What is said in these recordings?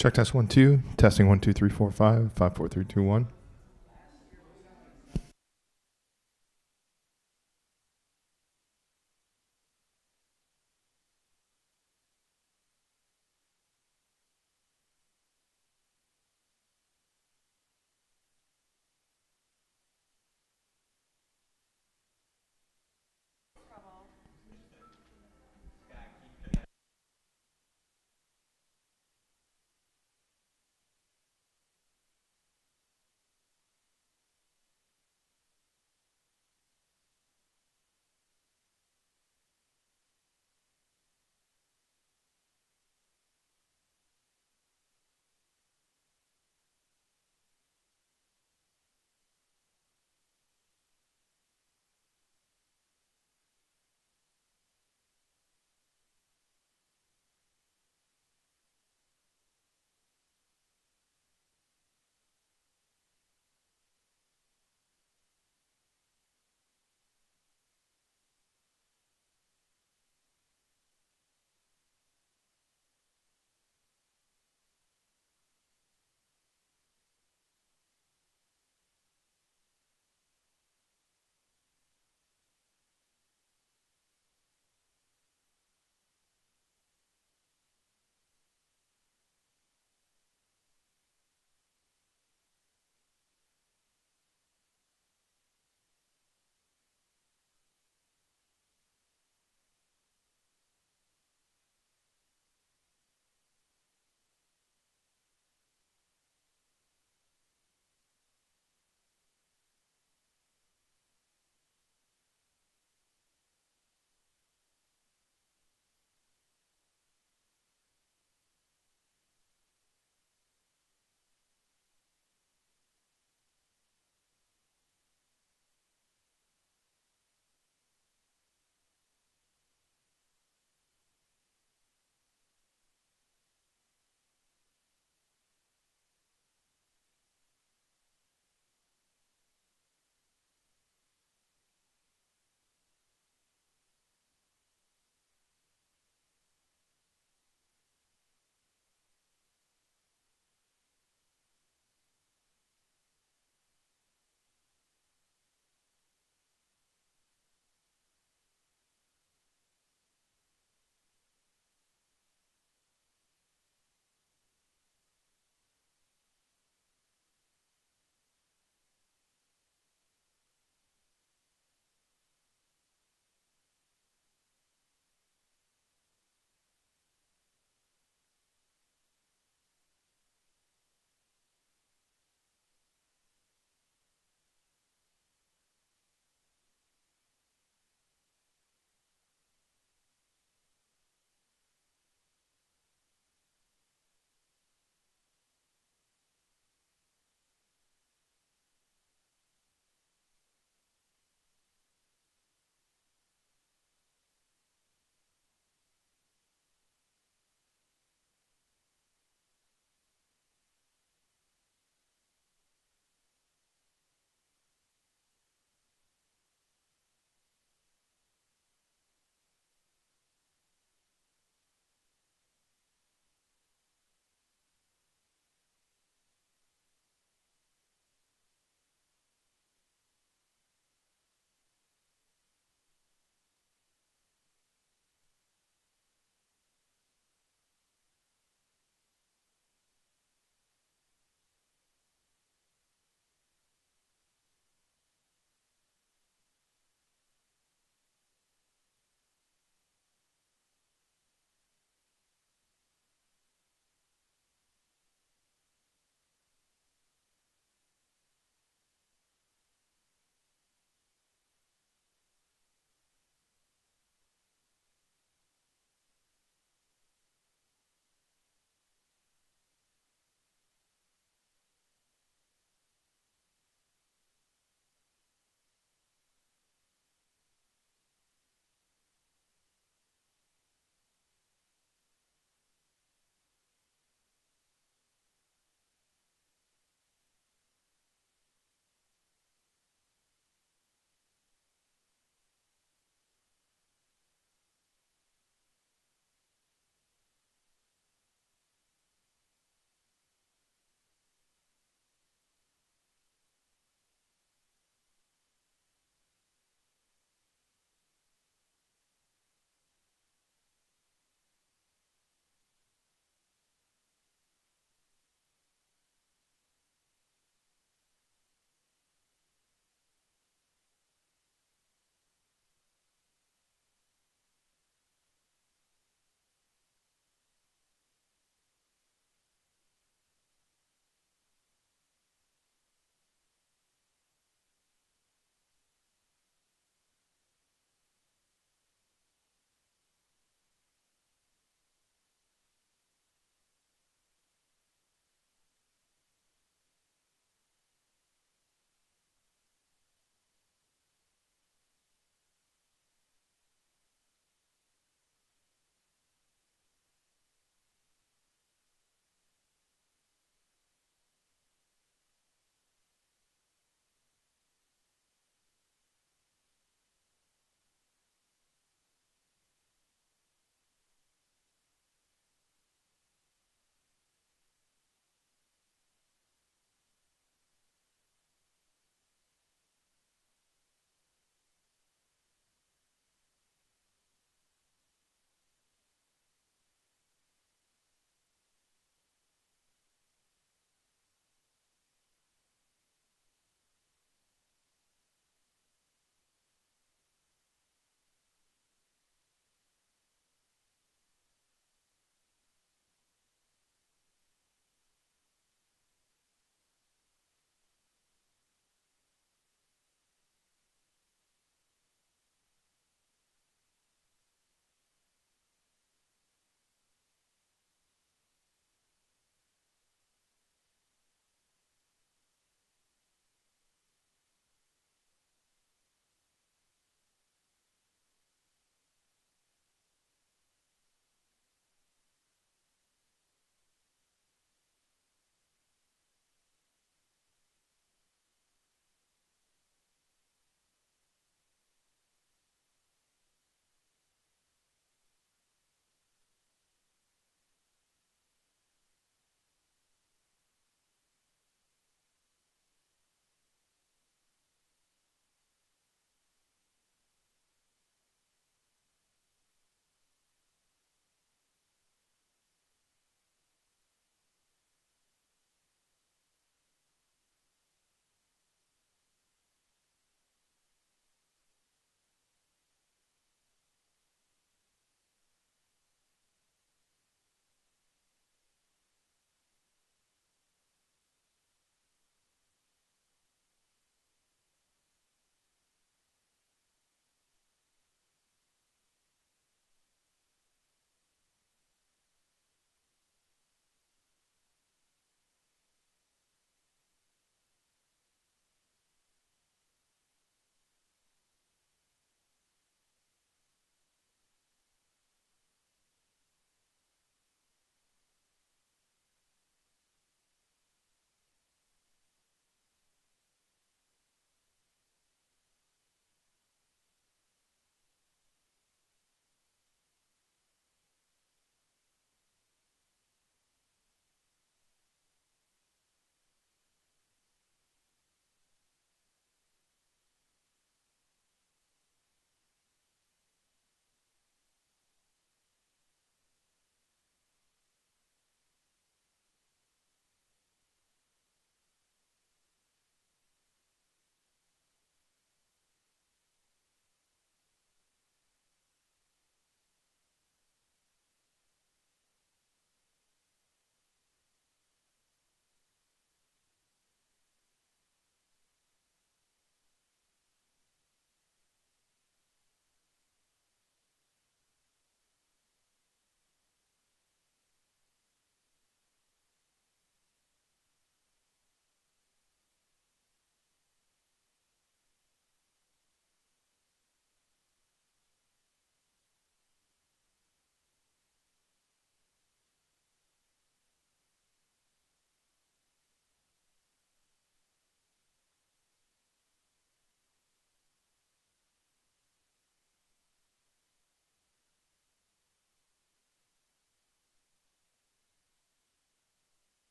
Check test 1 2. Testing 1 2 3 4 5 5 4 3 2 1.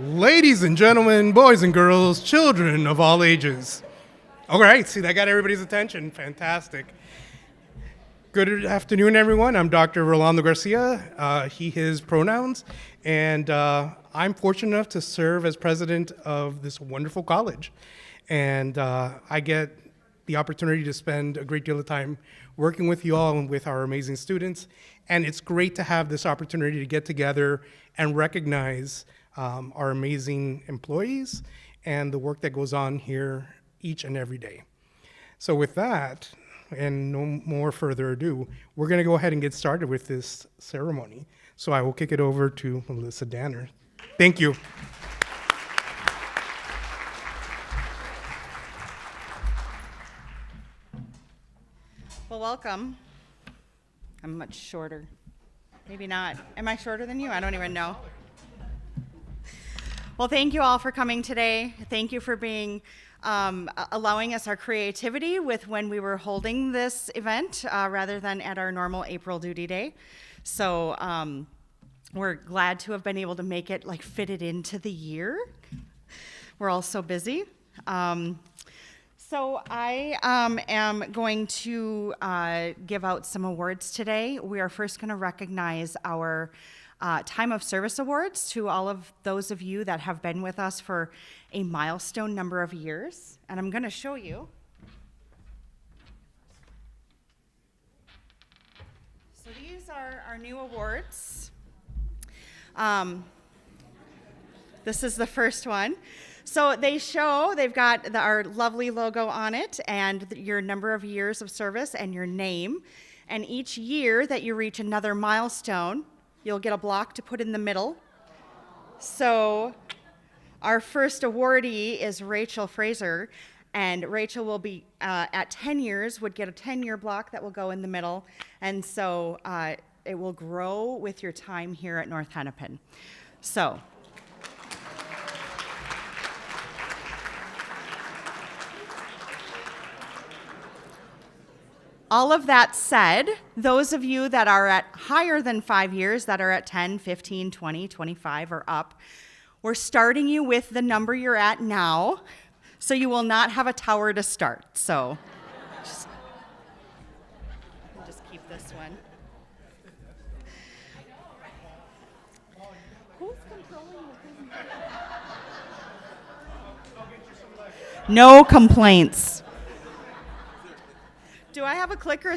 Ladies and gentlemen, boys and girls, children of all ages. All right, see, that got everybody's attention. Fantastic. Good afternoon, everyone. I'm Dr. Rolando Garcia, he, his pronouns, and I'm fortunate enough to serve as president of this wonderful college. And I get the opportunity to spend a great deal of time working with you all and with our amazing students. And it's great to have this opportunity to get together and recognize our amazing employees and the work that goes on here each and every day. So with that, and no more further ado, we're going to go ahead and get started with this ceremony. So I will kick it over to Melissa Danner. Thank you. Well, welcome. I'm much shorter. Maybe not. Am I shorter than you? I don't even know. Well, thank you all for coming today. Thank you for being allowing us our creativity with when we were holding this event rather than at our normal April duty day. So we're glad to have been able to make it fit it into the year. We're all so busy. So I am going to give out some awards today. We are first going to recognize our Time of Service Awards to all of those of you that have been with us for a milestone number of years. And I'm going to show you. So these are our new awards. This is the first one. So they've got our lovely logo on it and your number of years of service and your name. And each year that you reach another milestone, you'll get a block to put in the middle. So our first awardee is Rachel Fraser, and Rachel will be, at 10 years, would get a 10-year block that will go in the middle. And so it will grow with your time here at North Hennepin. So. All of that said, those of you that are at higher than 5 years, that are at 10, 15, 20, 25 or up, we're starting you with the number you're at now, so you will not have a tower to start. So just keep this one. Who's controlling the presentation? No complaints. Do I have a clicker?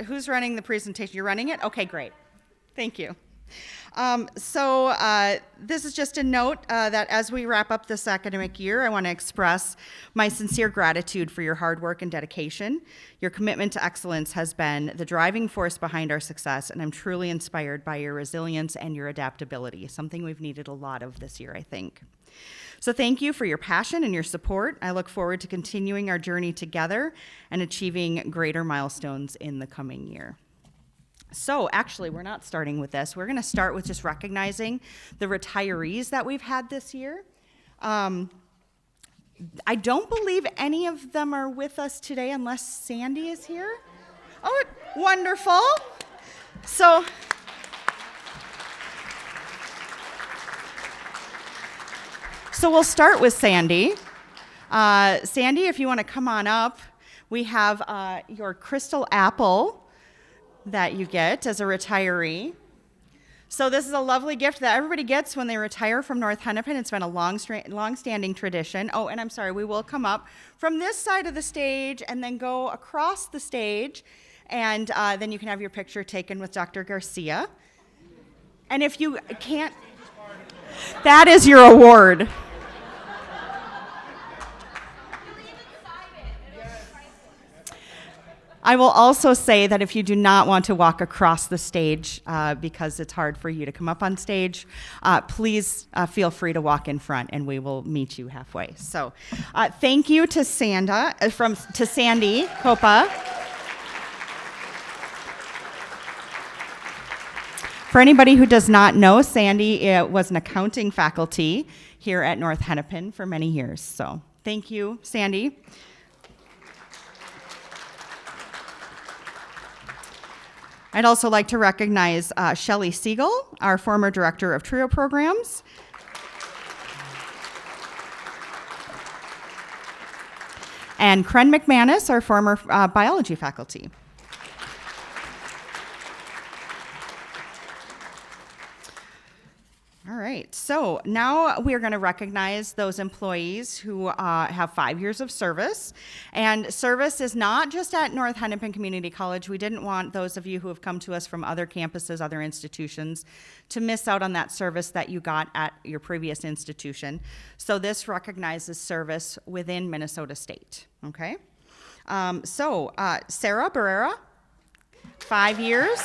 Who's running the presentation? You're running it? Okay, great. Thank you. This is just a note that as we wrap up this academic year, I want to express my sincere gratitude for your hard work and dedication. Your commitment to excellence has been the driving force behind our success, and I'm truly inspired by your resilience and your adaptability, something we've needed a lot of this year, I think. So thank you for your passion and your support. I look forward to continuing our journey together and achieving greater milestones in the coming year. So actually, we're not starting with this. We're going to start with just recognizing the retirees that we've had this year. I don't believe any of them are with us today unless Sandy is here. Oh, wonderful. So we'll start with Sandy. Sandy, if you want to come on up, we have your crystal apple that you get as a retiree. So this is a lovely gift that everybody gets when they retire from North Hennepin. It's been a long-standing tradition. Oh, and I'm sorry, we will come up from this side of the stage and then go across the stage, and then you can have your picture taken with Dr. Garcia. And if you can't, that is your award. I will also say that if you do not want to walk across the stage because it's hard for you to come up on stage, please feel free to walk in front and we will meet you halfway. So thank you to Sandy Copa. For anybody who does not know, Sandy was an accounting faculty here at North Hennepin for many years. So thank you, Sandy. I'd also like to recognize Shelley Siegel, our former director of TRIO programs. and Kren McManus, our former biology faculty. All right, so now we're going to recognize those employees who have 5 years of service. And service is not just at North Hennepin Community College. We didn't want those of you who have come to us from other campuses, other institutions, to miss out on that service that you got at your previous institution. So this recognizes service within Minnesota State, okay? Sarah Barrera, 5 years.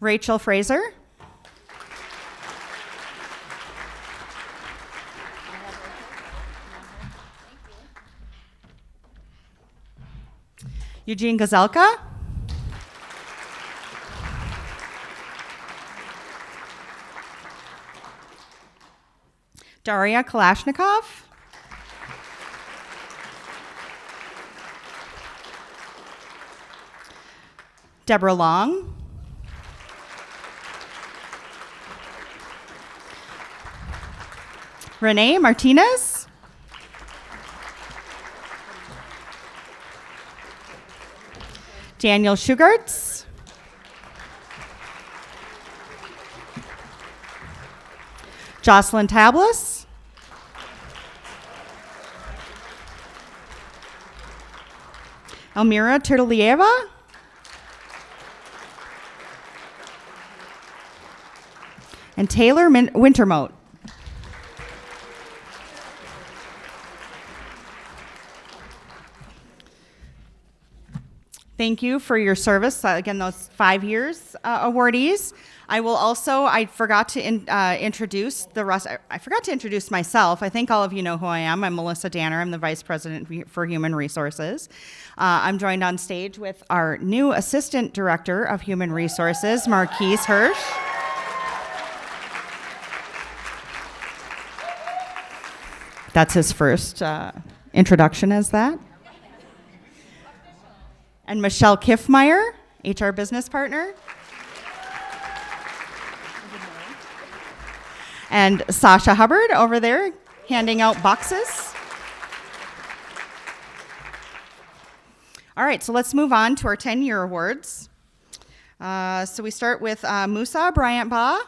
Rachel Fraser. Eugene Gazelka. Daria Kalashnikov. Deborah Long. Renee Martinez. Daniel Schugartz. Jocelyn Tablas. Elmira Turtlieva. And Taylor Wintermote. Thank you for your service. Again, those 5 years awardees. I forgot to introduce the rest. I forgot to introduce myself. I think all of you know who I am. I'm Melissa Danner. I'm the Vice President for Human Resources. I'm joined on stage with our new Assistant Director of Human Resources, Marquise Hirsch. That's his first introduction as that. And Michelle Kiffmeyer, HR Business Partner. And Sasha Hubbard over there, handing out boxes. All right, so let's move on to our 10-year awards. So we start with Musa Bryant-Baugh.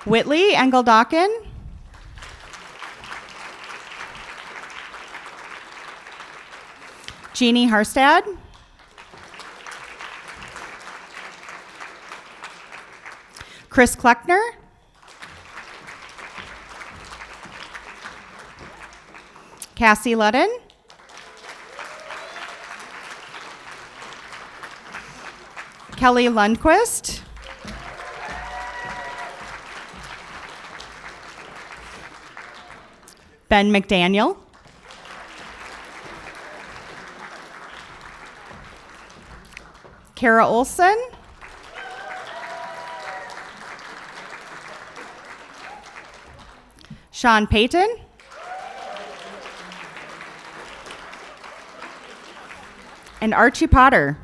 Whitley Engeldocken. Jeannie Harstad. Chris Kleckner. Cassie Ludden. Kelly Lundquist. Ben McDaniel. Kara Olson. Sean Payton. And Archie Potter.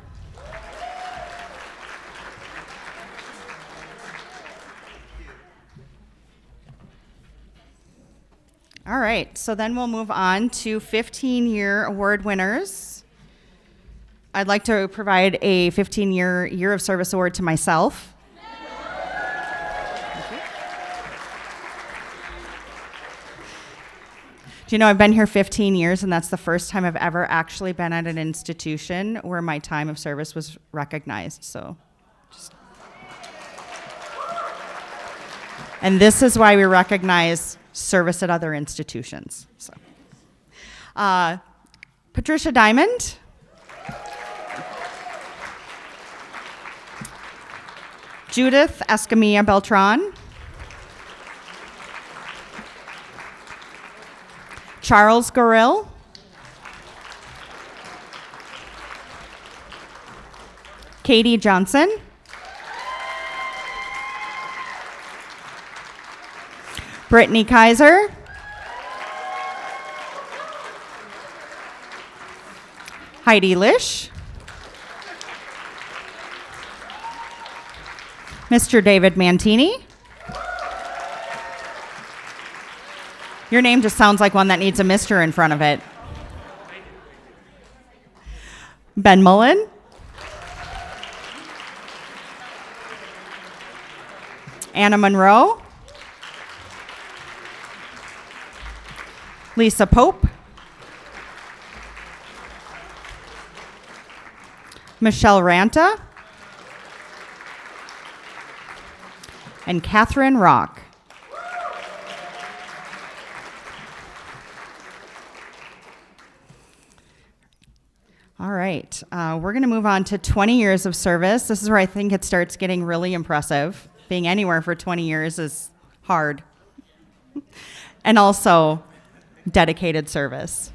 All right, so then we'll move on to 15-year award winners. I'd like to provide a 15-year Year of Service award to myself. Do you know I've been here 15 years, and that's the first time I've ever actually been at an institution where my time of service was recognized. And this is why we recognize service at other institutions. Patricia Diamond. Judith Escamilla Beltran. Charles Goril. Katie Johnson. Brittany Kaiser. Heidi Lish. Mr. David Mantini. Your name just sounds like one that needs a Mr. in front of it. Ben Mullen. Anna Monroe. Lisa Pope. Michelle Ranta. And Catherine Rock. All right, we're going to move on to 20 years of service. This is where I think it starts getting really impressive. Being anywhere for 20 years is hard. And also dedicated service.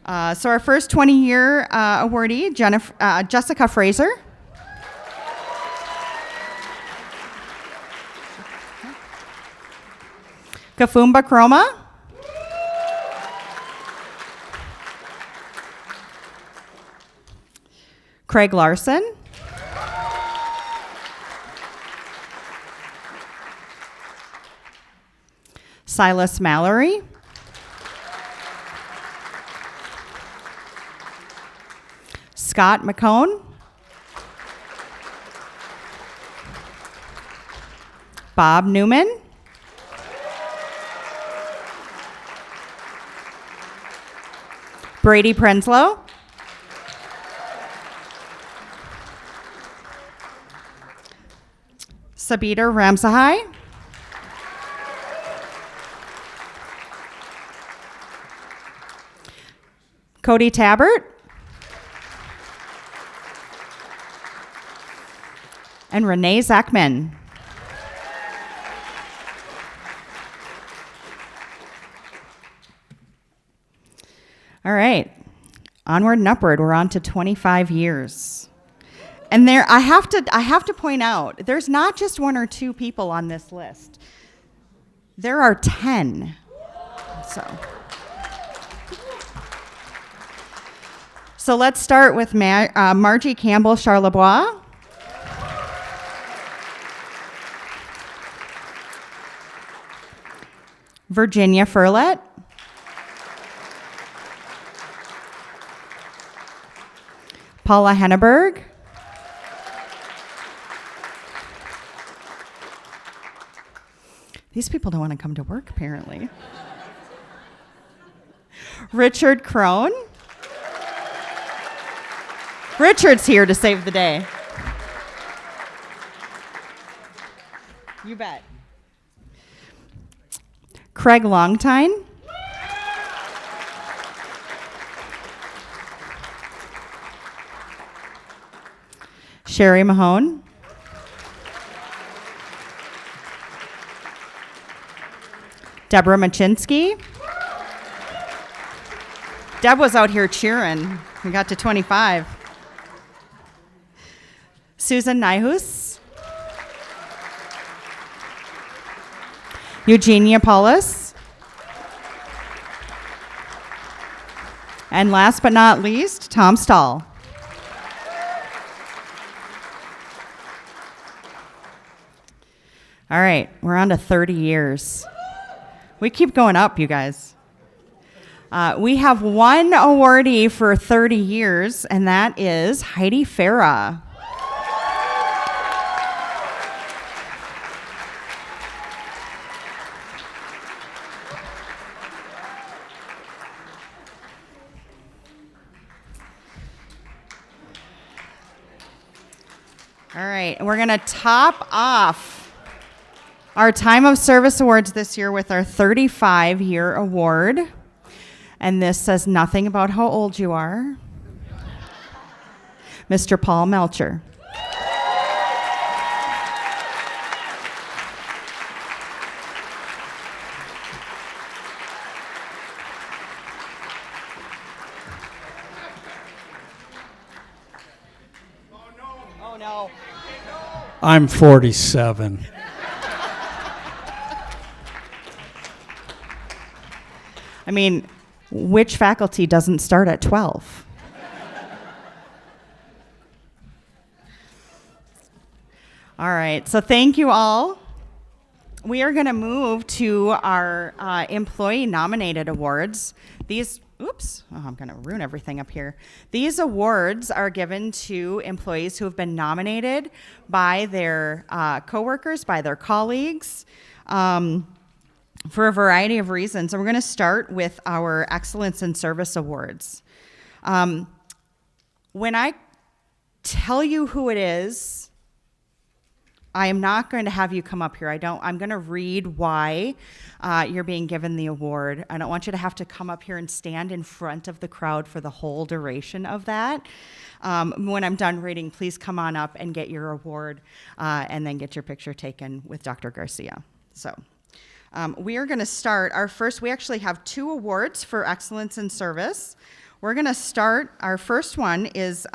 So our first 20-year awardee, Jessica Fraser. Kafumba Chroma. Craig Larson. Silas Mallory. Scott McCone. Bob Newman. Brady Prenslow. Sabita Ramsahai. Cody Tabbert. And Renee Zachman. All right, onward and upward. We're on to 25 years. And there, I have to point out, there's not just one or two people on this list. There are 10. So let's start with Margie Campbell Charlebois. Virginia Furlett. Paula Henneberg. These people don't want to come to work, apparently. Richard Crone. Richard's here to save the day. You bet. Craig Longtine. Sherry Mahone. Deborah Machinsky. Deb was out here cheering. We got to 25. Susan Nyhus. Eugenia Paulus. And last but not least, Tom Stahl. All right, we're on to 30 years. We keep going up, you guys. We have one awardee for 30 years, and that is Heidi Farah. All right, and we're going to top off our Time of Service Awards this year with our 35-year award. And this says nothing about how old you are. Mr. Paul Melcher. Oh, no. I'm 47. I mean, which faculty doesn't start at 12? All right, so thank you all. We are going to move to our employee nominated awards. These, I'm going to ruin everything up here. These awards are given to employees who have been nominated by their coworkers, by their colleagues, for a variety of reasons. And we're going to start with our Excellence in Service Awards. When I tell you who it is, I am not going to have you come up here. I'm going to read why you're being given the award. I don't want you to have to come up here and stand in front of the crowd for the whole duration of that. When I'm done reading, please come on up and get your award and then get your picture taken with Dr. Garcia. So we are going to start we actually have 2 awards for excellence in service. We're going to start, our first one is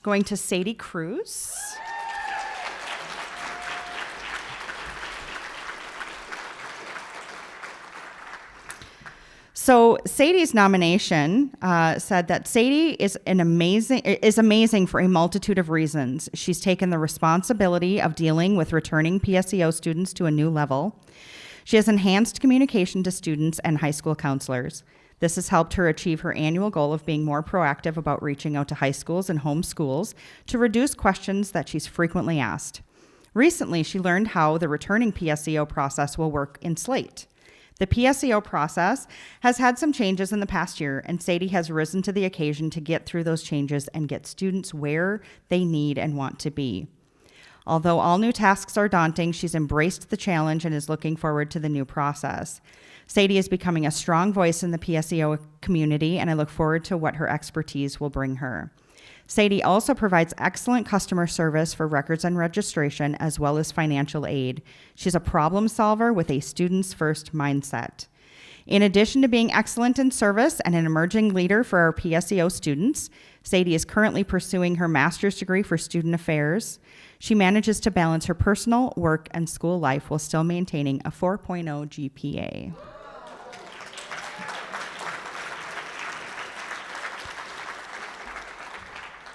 going to Sadie Cruz. So Sadie's nomination said that Sadie is amazing for a multitude of reasons. She's taken the responsibility of dealing with returning PSEO students to a new level. She has enhanced communication to students and high school counselors. This has helped her achieve her annual goal of being more proactive about reaching out to high schools and home schools to reduce questions that she's frequently asked. Recently, she learned how the returning PSEO process will work in Slate. The PSEO process has had some changes in the past year, and Sadie has risen to the occasion to get through those changes and get students where they need and want to be. Although all new tasks are daunting, she's embraced the challenge and is looking forward to the new process. Sadie is becoming a strong voice in the PSEO community, and I look forward to what her expertise will bring her. Sadie also provides excellent customer service for records and registration, as well as financial aid. She's a problem solver with a students first mindset. In addition to being excellent in service and an emerging leader for our PSEO students, Sadie is currently pursuing her master's degree for student affairs. She manages to balance her personal, work, and school life while still maintaining a 4.0 GPA.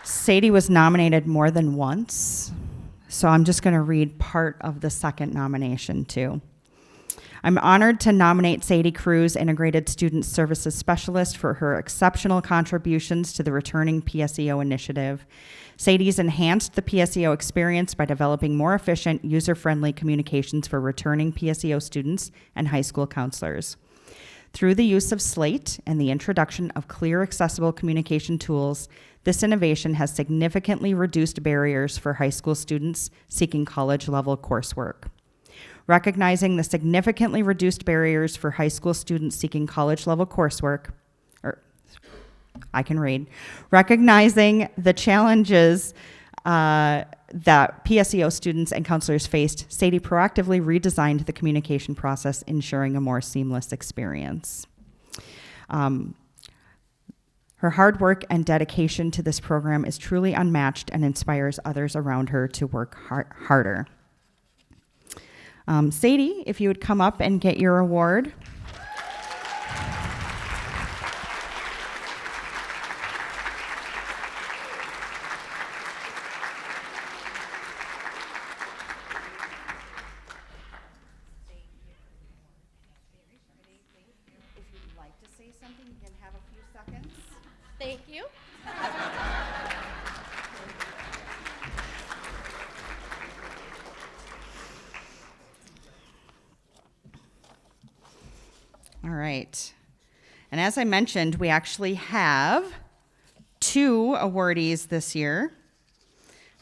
Sadie was nominated more than once, so I'm just going to read part of the second nomination too. I'm honored to nominate Sadie Cruz, Integrated Student Services Specialist, for her exceptional contributions to the returning PSEO initiative. Sadie's enhanced the PSEO experience by developing more efficient, user-friendly communications for returning PSEO students and high school counselors. Through the use of Slate and the introduction of clear, accessible communication tools, this innovation has significantly reduced barriers for high school students seeking college-level coursework. Recognizing the significantly reduced barriers for high school students seeking college-level coursework, recognizing the challenges that PSEO students and counselors faced, Sadie proactively redesigned the communication process, ensuring a more seamless experience. Her hard work and dedication to this program is truly unmatched and inspires others around her to work harder. Sadie, if you would come up and get your award. If you'd like to say something, you can have a few seconds. Thank you. All right. And as I mentioned, we actually have 2 awardees this year.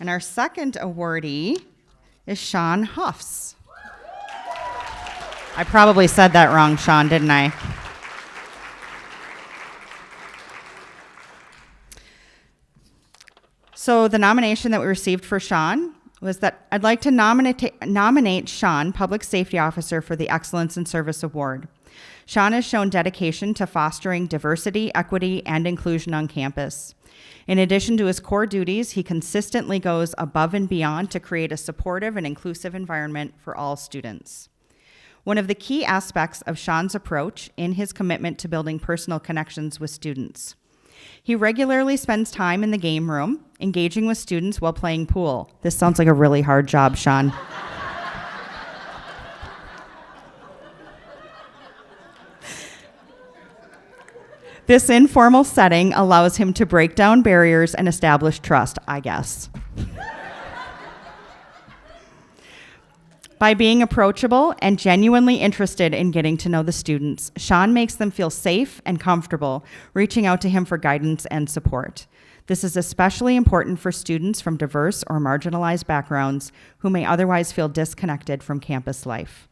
And our second awardee is Sean Huffs. I probably said that wrong, Sean, didn't I? So the nomination that we received for Sean was that I'd like to nominate Sean, Public Safety Officer, for the Excellence in Service Award. Sean has shown dedication to fostering diversity, equity, and inclusion on campus. In addition to his core duties, he consistently goes above and beyond to create a supportive and inclusive environment for all students. One of the key aspects of Sean's approach in his commitment to building personal connections with students. He regularly spends time in the game room, engaging with students while playing pool. This sounds like a really hard job, Sean. This informal setting allows him to break down barriers and establish trust, I guess. By being approachable and genuinely interested in getting to know the students, Sean makes them feel safe and comfortable, reaching out to him for guidance and support. This is especially important for students from diverse or marginalized backgrounds who may otherwise feel disconnected from campus life.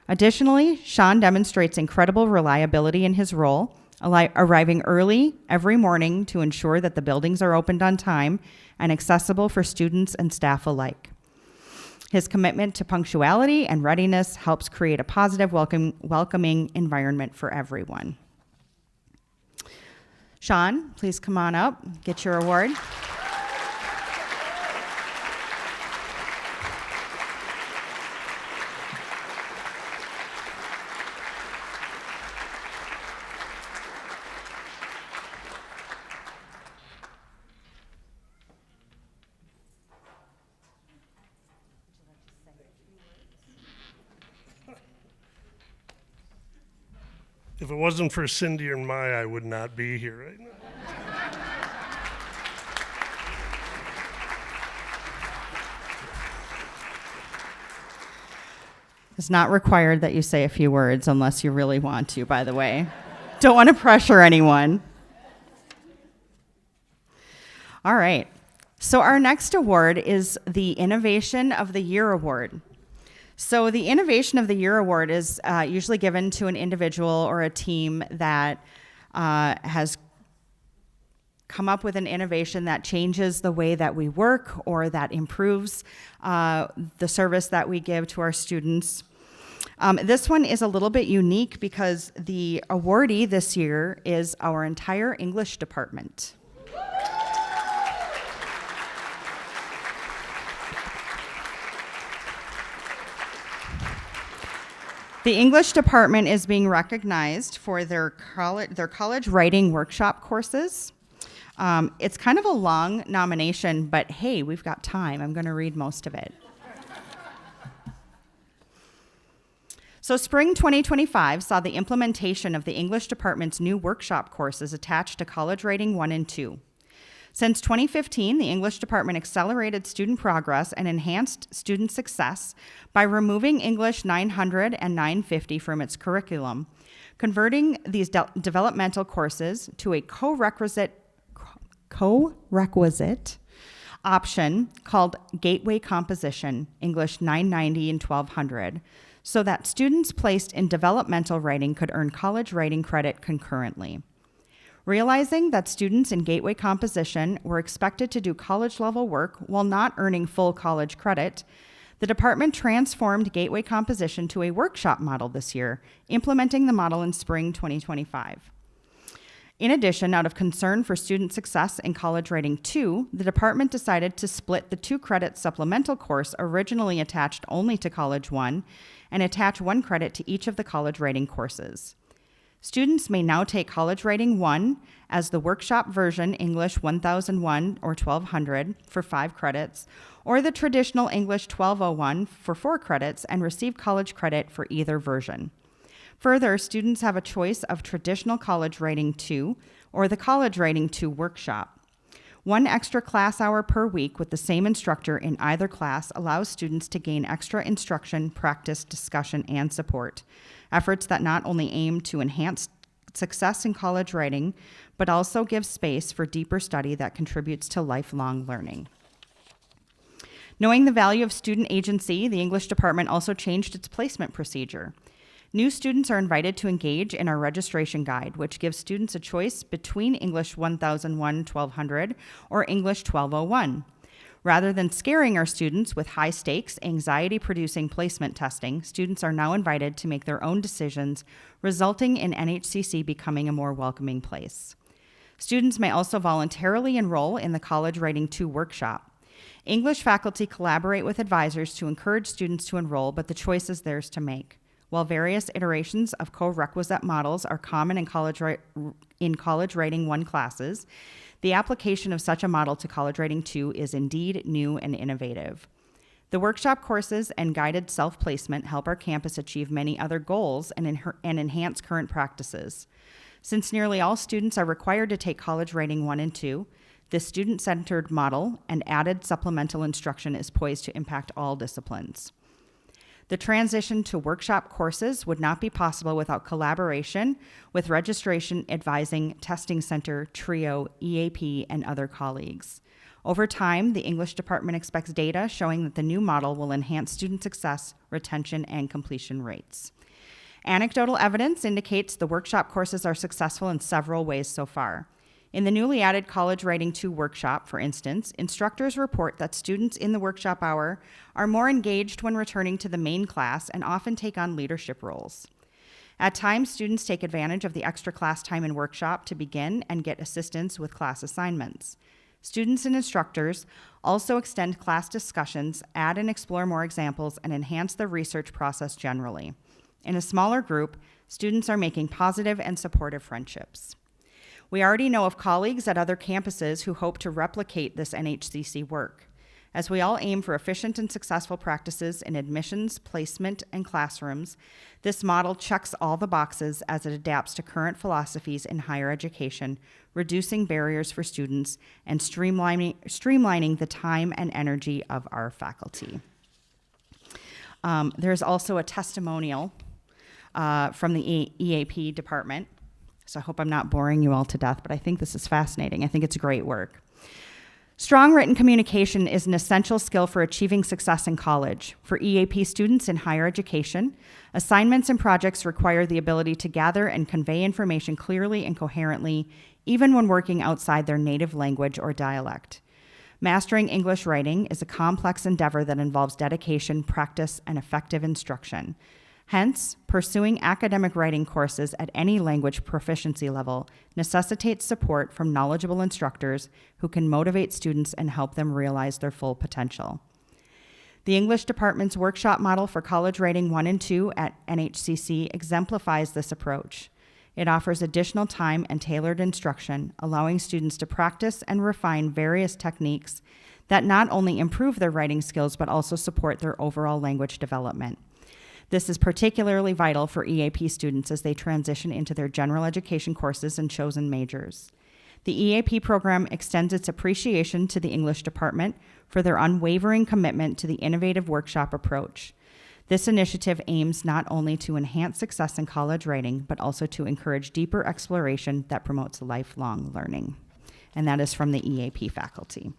Additionally, Sean demonstrates incredible reliability in his role, arriving early every morning to ensure that the buildings are opened on time and accessible for students and staff alike. His commitment to punctuality and readiness helps create a positive, welcoming environment for everyone. Sean, please come on up, get your award. If it wasn't for Cindy and Maya, I would not be here right now. It's not required that you say a few words unless you really want to, by the way. Don't want to pressure anyone. All right. So our next award is the Innovation of the Year Award. So the Innovation of the Year Award is usually given to an individual or a team that has come up with an innovation that changes the way that we work or that improves the service that we give to our students. This one is a little bit unique because the awardee this year is our entire English department. The English department is being recognized for their college writing workshop courses. It's kind of a long nomination, but hey, we've got time. I'm going to read most of it. So spring 2025 saw the implementation of the English department's new workshop courses attached to College Writing 1 and 2. Since 2015, the English department accelerated student progress and enhanced student success by removing English 900 and 950 from its curriculum, converting these developmental courses to a co-requisite option called Gateway Composition, English 990 and 1200, so that students placed in developmental writing could earn college writing credit concurrently. Realizing that students in Gateway Composition were expected to do college-level work while not earning full college credit, the department transformed Gateway Composition to a workshop model this year, implementing the model in spring 2025. In addition, out of concern for student success in College Writing 2, the department decided to split the 2-credit supplemental course originally attached only to College 1 and attach 1 credit to each of the College Writing courses. Students may now take College Writing 1 as the workshop version English 1001 or 1200 for 5 credits, or the traditional English 1201 for 4 credits and receive college credit for either version. Further, students have a choice of traditional College Writing 2 or the College Writing 2 workshop. 1 extra class hour per week with the same instructor in either class allows students to gain extra instruction, practice, discussion, and support. Efforts that not only aim to enhance success in college writing, but also give space for deeper study that contributes to lifelong learning. Knowing the value of student agency, the English department also changed its placement procedure. New students are invited to engage in our registration guide, which gives students a choice between English 1001-1200 or English 1201. Rather than scaring our students with high-stakes, anxiety-producing placement testing, students are now invited to make their own decisions, resulting in NHCC becoming a more welcoming place. Students may also voluntarily enroll in the College Writing 2 workshop. English faculty collaborate with advisors to encourage students to enroll, but the choice is theirs to make. While various iterations of co-requisite models are common in College Writing 1 classes, The application of such a model to College Writing 2 is indeed new and innovative. The workshop courses and guided self-placement help our campus achieve many other goals and enhance current practices. Since nearly all students are required to take College Writing 1 and 2, this student-centered model and added supplemental instruction is poised to impact all disciplines. The transition to workshop courses would not be possible without collaboration with Registration Advising Testing Center, TRIO, EAP, and other colleagues. Over time, the English department expects data showing that the new model will enhance student success, retention, and completion rates. Anecdotal evidence indicates the workshop courses are successful in several ways so far. In the newly added College Writing 2 workshop, for instance, instructors report that students in the workshop hour are more engaged when returning to the main class and often take on leadership roles. At times, students take advantage of the extra class time in workshop to begin and get assistance with class assignments. Students and instructors also extend class discussions, add and explore more examples, and enhance the research process generally. In a smaller group, students are making positive and supportive friendships. We already know of colleagues at other campuses who hope to replicate this NHCC work. As we all aim for efficient and successful practices in admissions, placement, and classrooms, this model checks all the boxes as it adapts to current philosophies in higher education, reducing barriers for students and streamlining the time and energy of our faculty. There's also a testimonial from the EAP department. So I hope I'm not boring you all to death, but I think this is fascinating. I think it's great work. Strong written communication is an essential skill for achieving success in college. For EAP students in higher education, assignments and projects require the ability to gather and convey information clearly and coherently, even when working outside their native language or dialect. Mastering English writing is a complex endeavor that involves dedication, practice, and effective instruction. Hence, pursuing academic writing courses at any language proficiency level necessitates support from knowledgeable instructors who can motivate students and help them realize their full potential. The English department's workshop model for College Writing 1 and 2 at NHCC exemplifies this approach. It offers additional time and tailored instruction, allowing students to practice and refine various techniques that not only improve their writing skills but also support their overall language development. This is particularly vital for EAP students as they transition into their general education courses and chosen majors. The EAP program extends its appreciation to the English department for their unwavering commitment to the innovative workshop approach. This initiative aims not only to enhance success in college writing, but also to encourage deeper exploration that promotes lifelong learning. And that is from the EAP faculty.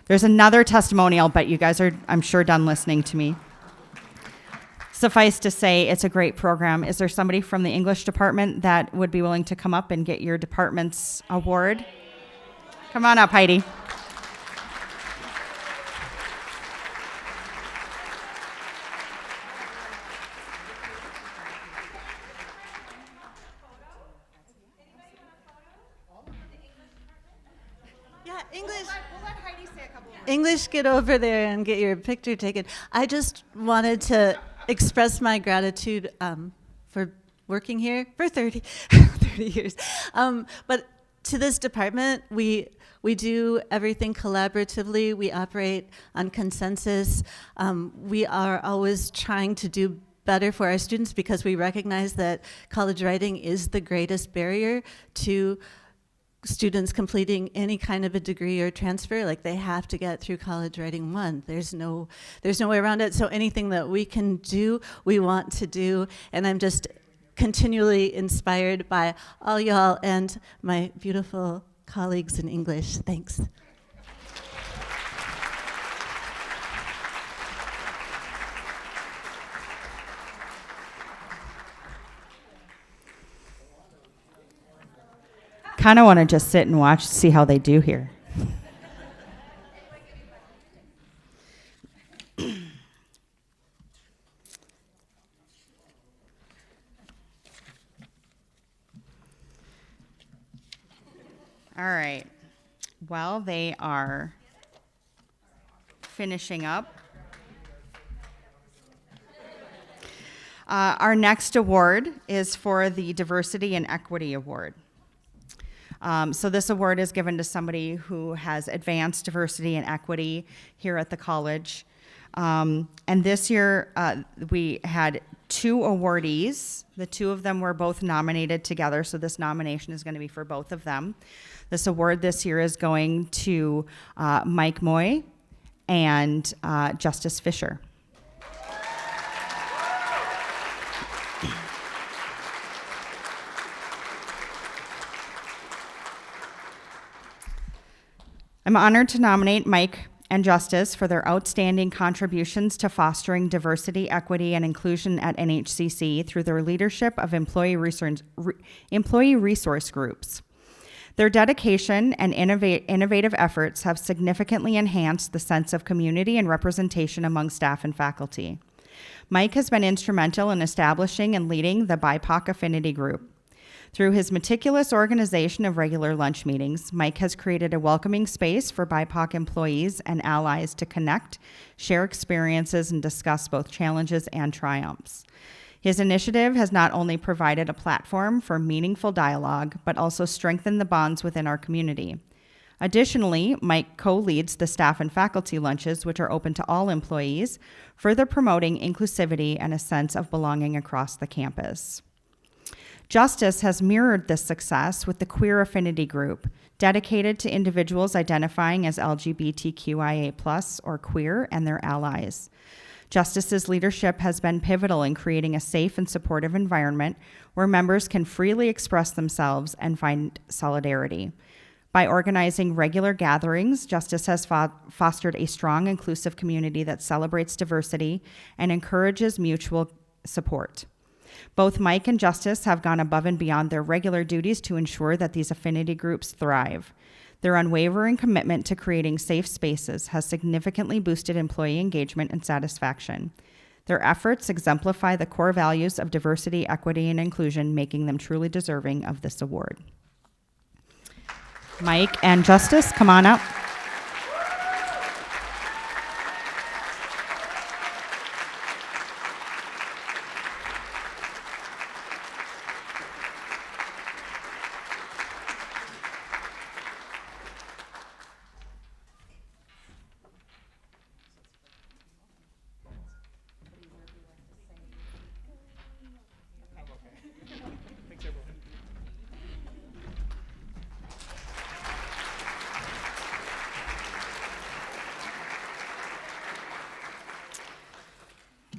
There's another testimonial, but you guys are, I'm sure, done listening to me. Suffice to say, it's a great program. Is there somebody from the English department that would be willing to come up and get your department's award? Come on up, Heidi. Yeah, English, get over there and get your picture taken. I just wanted to express my gratitude for working here for 30 years. But to this department, we do everything collaboratively. We operate on consensus. We are always trying to do better for our students because we recognize that college writing is the greatest barrier to students completing any kind of a degree or transfer. Like, they have to get through College Writing 1. There's no way around it. So anything that we can do, we want to do. And I'm just continually inspired by all y'all and my beautiful colleagues in English. Thanks. Kind of want to just sit and watch, see how they do here. All right. While they are finishing up, our next award is for the Diversity and Equity Award. So this award is given to somebody who has advanced diversity and equity here at the college. And this year, we had 2 awardees. The 2 of them were both nominated together, so this nomination is going to be for both of them. This award this year is going to Mike Moy and Justice Fisher. I'm honored to nominate Mike and Justice for their outstanding contributions to fostering diversity, equity, and inclusion at NHCC through their leadership of employee resource groups. Their dedication and innovative efforts have significantly enhanced the sense of community and representation among staff and faculty. Mike has been instrumental in establishing and leading the BIPOC Affinity Group. Through his meticulous organization of regular lunch meetings, Mike has created a welcoming space for BIPOC employees and allies to connect, share experiences, and discuss both challenges and triumphs. His initiative has not only provided a platform for meaningful dialogue, but also strengthened the bonds within our community. Additionally, Mike co-leads the staff and faculty lunches, which are open to all employees, further promoting inclusivity and a sense of belonging across the campus. Justice has mirrored this success with the Queer Affinity Group, dedicated to individuals identifying as LGBTQIA+ or queer and their allies. Justice's leadership has been pivotal in creating a safe and supportive environment where members can freely express themselves and find solidarity. By organizing regular gatherings, Justice has fostered a strong, inclusive community that celebrates diversity and encourages mutual support. Both Mike and Justice have gone above and beyond their regular duties to ensure that these affinity groups thrive. Their unwavering commitment to creating safe spaces has significantly boosted employee engagement and satisfaction. Their efforts exemplify the core values of diversity, equity, and inclusion, making them truly deserving of this award. Mike and Justice, come on up.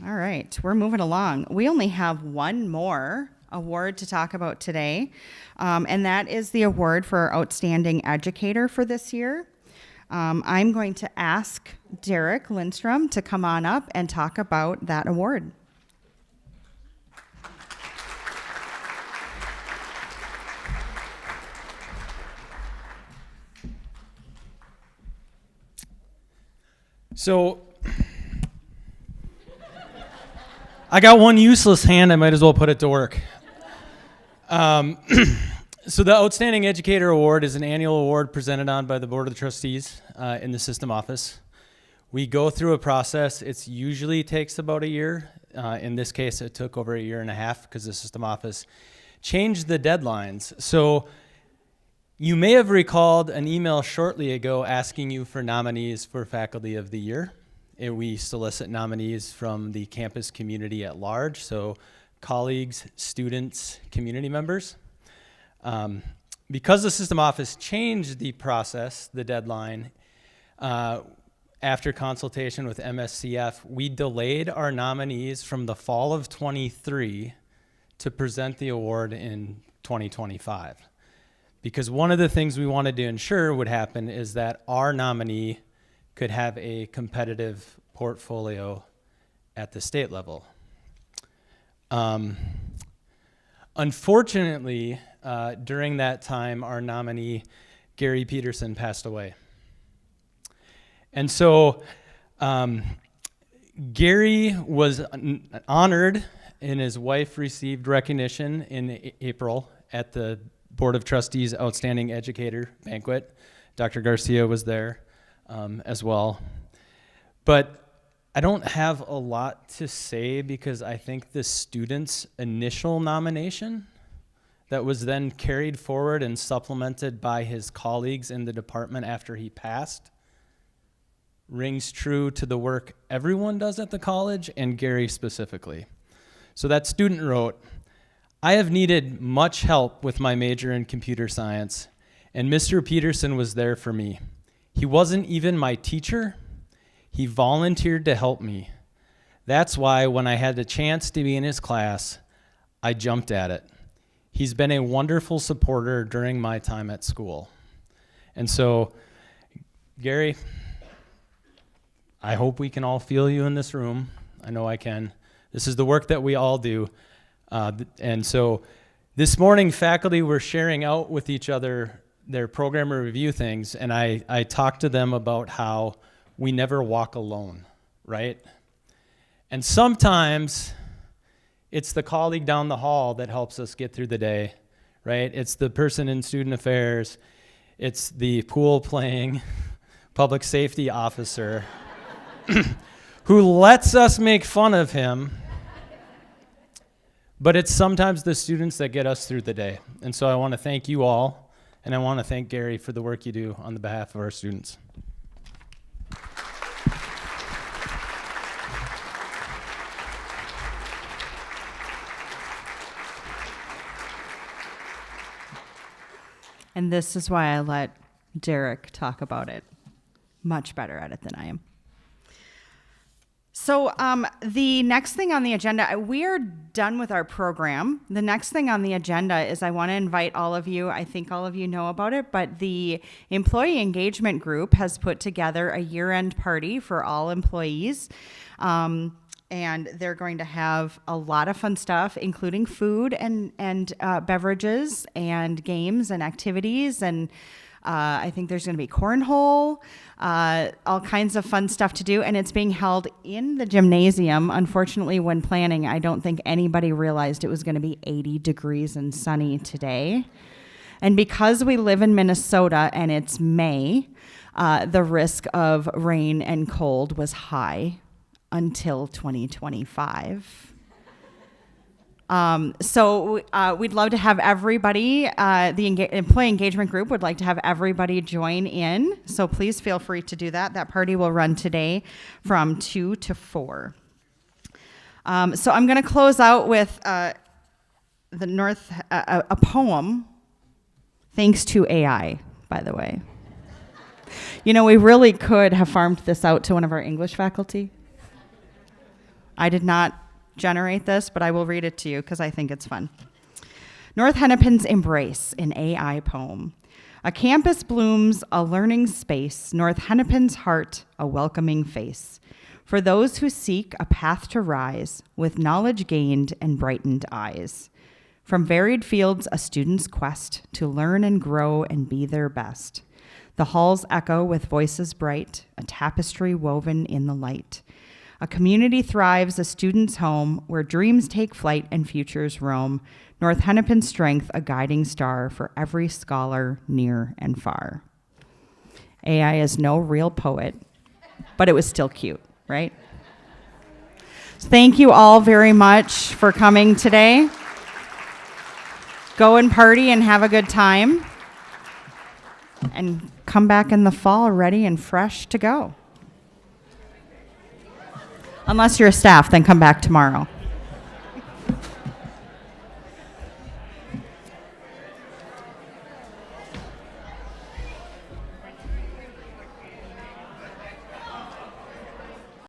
All right, we're moving along. We only have one more award to talk about today, and that is the award for our Outstanding Educator for this year. I'm going to ask Derek Lindstrom to come on up and talk about that award. So, I got one useless hand, I might as well put it to work. So the Outstanding Educator Award is an annual award presented on by the Board of Trustees in the system office. We go through a process. It usually takes about a year. In this case, it took over a year and a half because the system office changed the deadlines. So you may have recalled an email shortly ago asking you for nominees for Faculty of the Year. We solicit nominees from the campus community at large, so colleagues, students, community members. Because the system office changed the process, the deadline, after consultation with MSCF, we delayed our nominees from the fall of 23 to present the award in 2025. Because one of the things we wanted to ensure would happen is that our nominee could have a competitive portfolio at the state level. Unfortunately, during that time, our nominee, Gary Peterson, passed away. And so Gary was honored, and his wife received recognition in April at the Board of Trustees Outstanding Educator banquet. Dr. Garcia was there as well. But I don't have a lot to say because I think the student's initial nomination that was then carried forward and supplemented by his colleagues in the department after he passed rings true to the work everyone does at the college and Gary specifically. So that student wrote, "I have needed much help with my major in computer science, and Mr. Peterson was there for me. He wasn't even my teacher. He volunteered to help me. That's why when I had the chance to be in his class, I jumped at it. He's been a wonderful supporter during my time at school." And so, Gary, I hope we can all feel you in this room. I know I can. This is the work that we all do. And so this morning, faculty were sharing out with each other their program review things, and I talked to them about how we never walk alone, right? And sometimes it's the colleague down the hall that helps us get through the day, right? It's the person in student affairs. It's the pool playing public safety officer who lets us make fun of him. But it's sometimes the students that get us through the day. And so I want to thank you all, and I want to thank Gary for the work you do on the behalf of our students. And this is why I let Derek talk about it. Much better at it than I am. So the next thing on the agenda, we are done with our program. The next thing on the agenda is I want to invite all of you, I think all of you know about it, but the Employee Engagement Group has put together a year-end party for all employees. And they're going to have a lot of fun stuff, including food and beverages and games and activities. And I think there's going to be cornhole, all kinds of fun stuff to do. And it's being held in the gymnasium. Unfortunately, when planning, I don't think anybody realized it was going to be 80 degrees and sunny today. And because we live in Minnesota and it's May, the risk of rain and cold was high until 2025. So we'd love to have everybody, the Employee Engagement Group would like to have everybody join in. So please feel free to do that. That party will run today from 2 to 4. So I'm going to close out with a poem, thanks to AI, by the way. You know, we really could have farmed this out to one of our English faculty. I did not generate this, but I will read it to you because I think it's fun. North Hennepin's Embrace, an AI poem. A campus blooms, a learning space, North Hennepin's heart, a welcoming face. For those who seek a path to rise, with knowledge gained and brightened eyes. From varied fields, a student's quest to learn and grow and be their best. The halls echo with voices bright, a tapestry woven in the light. A community thrives, a student's home, where dreams take flight and futures roam. North Hennepin's strength, a guiding star for every scholar near and far. AI is no real poet, but it was still cute, right? So thank you all very much for coming today. Go and party and have a good time. And come back in the fall ready and fresh to go. Unless you're a staff, then come back tomorrow.